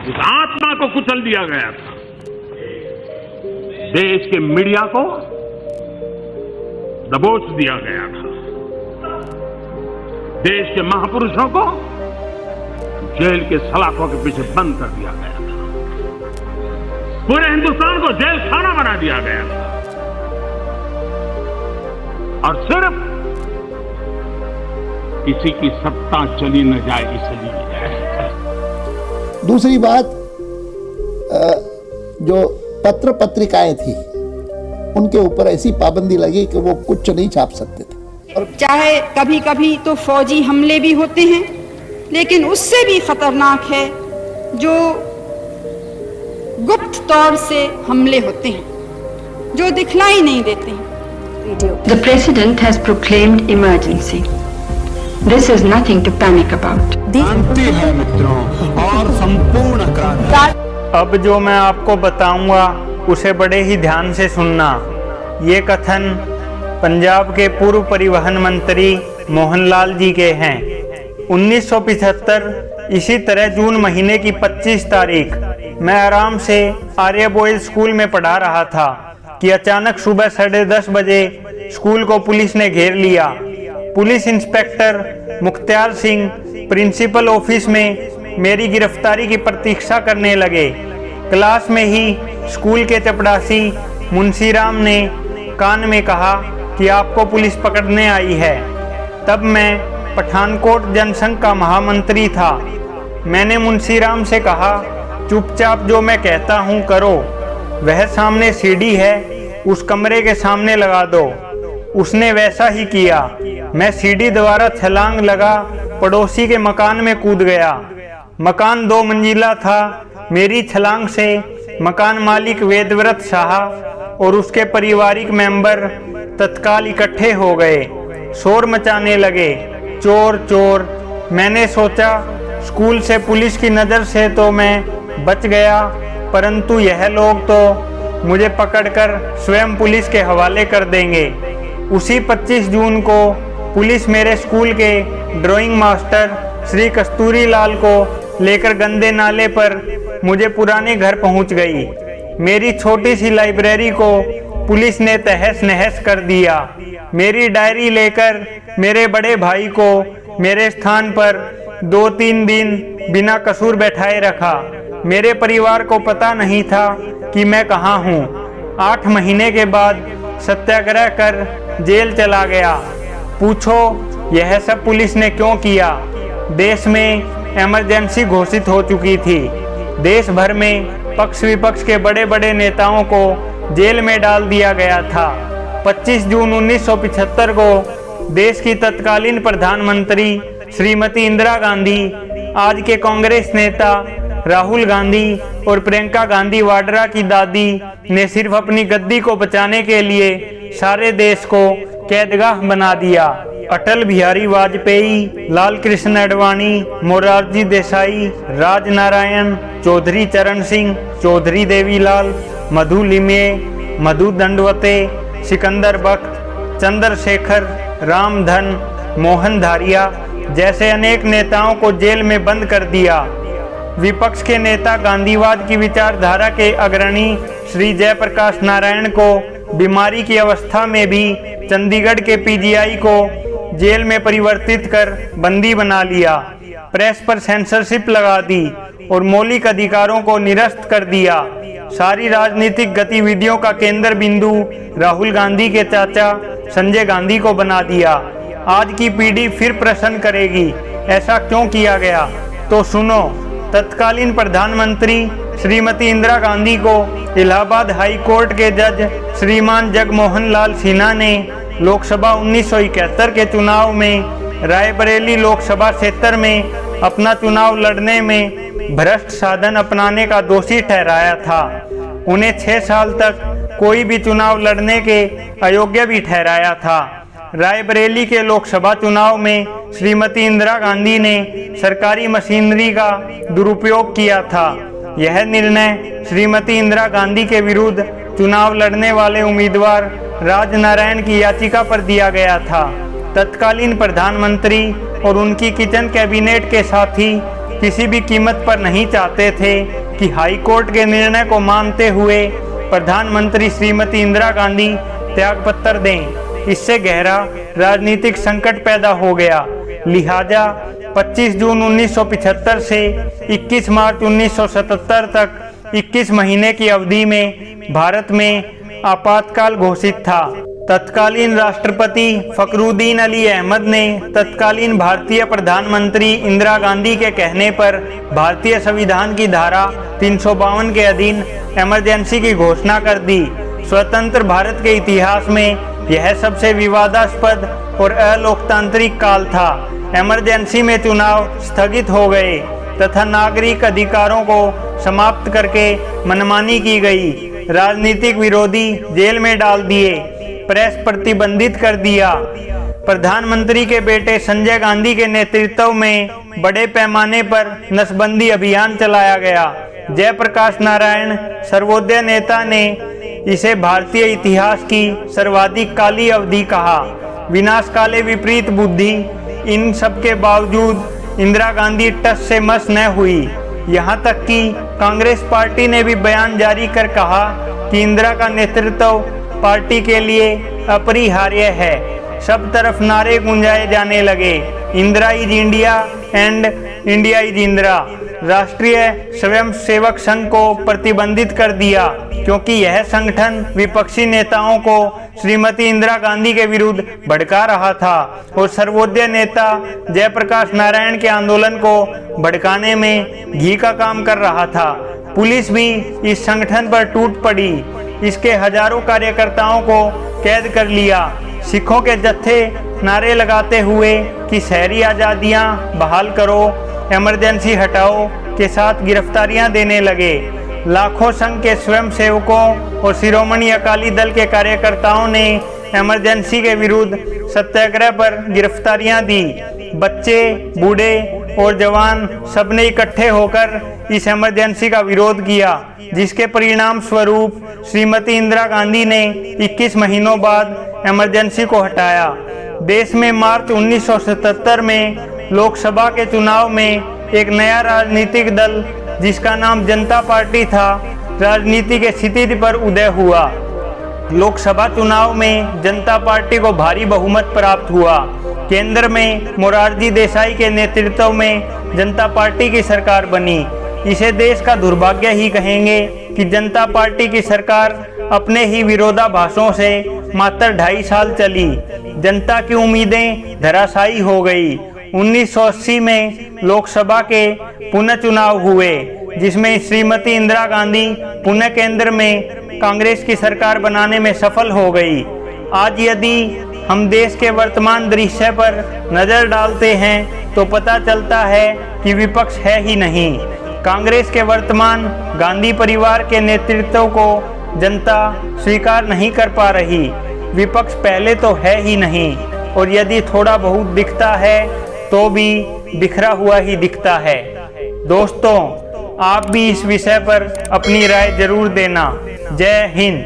उस आत्मा को कुचल दिया गया था। देश के मीडिया को दबोच दिया गया था। देश के महापुरुषों को जेल के सलाखों के पीछे बंद कर दिया गया था। पूरे हिंदुस्तान को जेल खाना बना दिया गया था। और सिर्फ किसी की सत्ता चली न जाए इसलिए। दूसरी बात, जो पत्र पत्रिकाएं थी उनके ऊपर ऐसी पाबंदी लगी कि वो कुछ नहीं छाप सकते थे। चाहे कभी कभी तो फौजी हमले भी होते हैं, लेकिन उससे भी खतरनाक है जो गुप्त तौर से हमले होते हैं, जो दिखलाई नहीं देते हैं। The President has proclaimed emergency. This is nothing to panic about. क्रांति है मित्रों, और संपूर्ण क्रांति। अब जो मैं आपको बताऊंगा उसे बड़े ही ध्यान से सुनना। ये कथन पंजाब के पूर्व परिवहन मंत्री मोहनलाल जी के हैं। 1975 इसी तरह जून महीने की 25 तारीख मैं आराम से आर्य बॉयज स्कूल में पढ़ा रहा था कि अचानक सुबह 10:30 बजे स्कूल को पुलिस ने घेर लिया। Police inspector Mukhtiyar Singh principal office में मेरी गिरफ्तारी की प्रतीक्षा करने लगे। क्लास में ही स्कूल के चपड़ासी मुंशीराम ने कान में कहा कि आपको पुलिस पकड़ने आई है। तब मैं पठानकोट जनसंघ का महामंत्री था। मैंने मुंशीराम से कहा, चुपचाप जो मैं कहता हूँ करो। वह सामने सीढ़ी है, उस कमरे के सामने लगा दो। उसने वैसा ही किया। मैं सीढ़ी द्वारा छलांग लगा पड़ोसी के मकान में कूद गया। मकान 2 मंजिला था। मेरी छलांग से मकान मालिक वेदव्रत शाह और उसके पारिवारिक मेंबर तत्काल इकट्ठे हो गए, शोर मचाने लगे, चोर चोर। मैंने सोचा स्कूल से पुलिस की नज़र से तो मैं बच गया, परंतु यह लोग तो मुझे पकड़कर स्वयं पुलिस के हवाले कर देंगे। उसी 25 जून को पुलिस मेरे स्कूल के ड्राइंग मास्टर श्री कस्तूरी लाल को लेकर गंदे नाले पर मुझे पुराने घर पहुंच गई। मेरी छोटी सी लाइब्रेरी को पुलिस ने तहस नहस कर दिया। मेरी डायरी लेकर मेरे बड़े भाई को मेरे स्थान पर 2-3 दिन बिना कसूर बैठाए रखा। मेरे परिवार को पता नहीं था कि मैं कहाँ हूँ। 8 महीने के बाद सत्याग्रह कर जेल चला गया। पूछो यह सब पुलिस ने क्यों किया? देश में इमरजेंसी घोषित हो चुकी थी। देश भर में पक्ष विपक्ष के बड़े बड़े नेताओं को जेल में डाल दिया गया था। 25 जून 1975 को देश की तत्कालीन प्रधानमंत्री श्रीमती इंदिरा गांधी, आज के कांग्रेस नेता राहुल गांधी और प्रियंका गांधी वाड्रा की दादी ने सिर्फ अपनी गद्दी को बचाने के लिए सारे देश को कैदगाह बना दिया। अटल बिहारी वाजपेयी, लाल कृष्ण आडवाणी, मोरारजी देसाई, राजनारायण, चौधरी चरण सिंह, चौधरी देवीलाल, मधु लिमये, मधु दंडवते, सिकंदर बख्त, चंद्रशेखर, रामधन, मोहन धारिया जैसे अनेक नेताओं को जेल में बंद कर दिया। विपक्ष के नेता गांधीवाद की विचारधारा के अग्रणी श्री जयप्रकाश नारायण को बीमारी की अवस्था में भी चंडीगढ़ के पीजीआई को जेल में परिवर्तित कर बंदी बना लिया। प्रेस पर सेंसरशिप लगा दी और मौलिक अधिकारों को निरस्त कर दिया। सारी राजनीतिक गतिविधियों का केंद्र बिंदु राहुल गांधी के चाचा संजय गांधी को बना दिया। आज की पीढ़ी फिर प्रश्न करेगी, ऐसा क्यों किया गया? तो सुनो, तत्कालीन प्रधानमंत्री श्रीमती इंदिरा गांधी को इलाहाबाद हाई कोर्ट के जज श्रीमान जगमोहन लाल सिन्हा ने लोकसभा 1971 के चुनाव में रायबरेली लोकसभा क्षेत्र में अपना चुनाव लड़ने में भ्रष्ट साधन अपनाने का दोषी ठहराया था। उन्हें 6 साल तक कोई भी चुनाव लड़ने के अयोग्य भी ठहराया था। रायबरेली के लोकसभा चुनाव में श्रीमती इंदिरा गांधी ने सरकारी मशीनरी का दुरुपयोग किया था। यह निर्णय श्रीमती इंदिरा गांधी के विरुद्ध चुनाव लड़ने वाले उम्मीदवार राजनारायण की याचिका पर दिया गया था। तत्कालीन प्रधानमंत्री और उनकी किचन कैबिनेट के साथी किसी भी कीमत पर नहीं चाहते थे कि हाई कोर्ट के निर्णय को मानते हुए प्रधानमंत्री श्रीमती इंदिरा गांधी त्यागपत्र दें। इससे गहरा राजनीतिक संकट पैदा हो गया। लिहाजा 25 जून 1975 से 21 मार्च 1977 तक 21 महीने की अवधि में भारत में आपातकाल घोषित था। तत्कालीन राष्ट्रपति फखरुद्दीन अली अहमद ने तत्कालीन भारतीय प्रधानमंत्री इंदिरा गांधी के कहने पर भारतीय संविधान की धारा 352 के अधीन इमरजेंसी की घोषणा कर दी। स्वतंत्र भारत के इतिहास में यह सबसे विवादास्पद और अलोकतांत्रिक काल था। इमरजेंसी में चुनाव स्थगित हो गए तथा नागरिक अधिकारों को समाप्त करके मनमानी की गई। राजनीतिक विरोधी जेल में डाल दिए, प्रेस प्रतिबंधित कर दिया। प्रधानमंत्री के बेटे संजय गांधी के नेतृत्व में बड़े पैमाने पर नसबंदी अभियान चलाया गया। जयप्रकाश नारायण सर्वोदय नेता ने इसे भारतीय इतिहास की सर्वाधिक काली अवधि कहा। विनाशकाले विपरीत बुद्धि। इन सब के बावजूद इंदिरा गांधी टस से मस न हुई। यहाँ तक कि कांग्रेस पार्टी ने भी बयान जारी कर कहा कि इंदिरा का नेतृत्व पार्टी के लिए अपरिहार्य है। सब तरफ नारे गूंजाए जाने लगे, Indira is India and India is Indira. राष्ट्रीय स्वयंसेवक संघ को प्रतिबंधित कर दिया क्योंकि यह संगठन विपक्षी नेताओं को श्रीमती इंदिरा गांधी के विरुद्ध भड़का रहा था और सर्वोदय नेता जयप्रकाश नारायण के आंदोलन को भड़काने में घी का काम कर रहा था। पुलिस भी इस संगठन पर टूट पड़ी। इसके हजारों कार्यकर्ताओं को कैद कर लिया। सिखों के जत्थे नारे लगाते हुए कि शहरी आज़ादियाँ बहाल करो, इमरजेंसी हटाओ के साथ गिरफ्तारियां देने लगे। लाखों संघ के स्वयंसेवकों और शिरोमणि अकाली दल के कार्यकर्ताओं ने इमरजेंसी के विरुद्ध सत्याग्रह पर गिरफ्तारियां दी। बच्चे, बूढ़े और जवान सबने इकट्ठे होकर इस इमरजेंसी का विरोध किया, जिसके परिणाम स्वरूप श्रीमती इंदिरा गांधी ने 21 महीनों बाद इमरजेंसी को हटाया। देश में मार्च 1977 में लोकसभा के चुनाव में एक नया राजनीतिक दल जिसका नाम जनता पार्टी था, राजनीति के स्थिति पर उदय हुआ। लोकसभा चुनाव में जनता पार्टी को भारी बहुमत प्राप्त हुआ। केंद्र में मोरारजी देसाई के नेतृत्व में जनता पार्टी की सरकार बनी। इसे देश का दुर्भाग्य ही कहेंगे कि जनता पार्टी की सरकार अपने ही विरोधाभासों से मात्र 2.5 साल चली। जनता की उम्मीदें धराशायी हो गई। 1980 में लोकसभा के पुनः चुनाव हुए, जिसमें श्रीमती इंदिरा गांधी पुनः केंद्र में कांग्रेस की सरकार बनाने में सफल हो गई। आज यदि हम देश के वर्तमान दृश्य पर नजर डालते हैं तो पता चलता है कि विपक्ष है ही नहीं। कांग्रेस के वर्तमान गांधी परिवार के नेतृत्व को जनता स्वीकार नहीं कर पा रही। विपक्ष पहले तो है ही नहीं, और यदि थोड़ा बहुत दिखता है तो भी बिखरा हुआ ही दिखता है। दोस्तों, आप भी इस विषय पर अपनी राय जरूर देना। जय हिंद।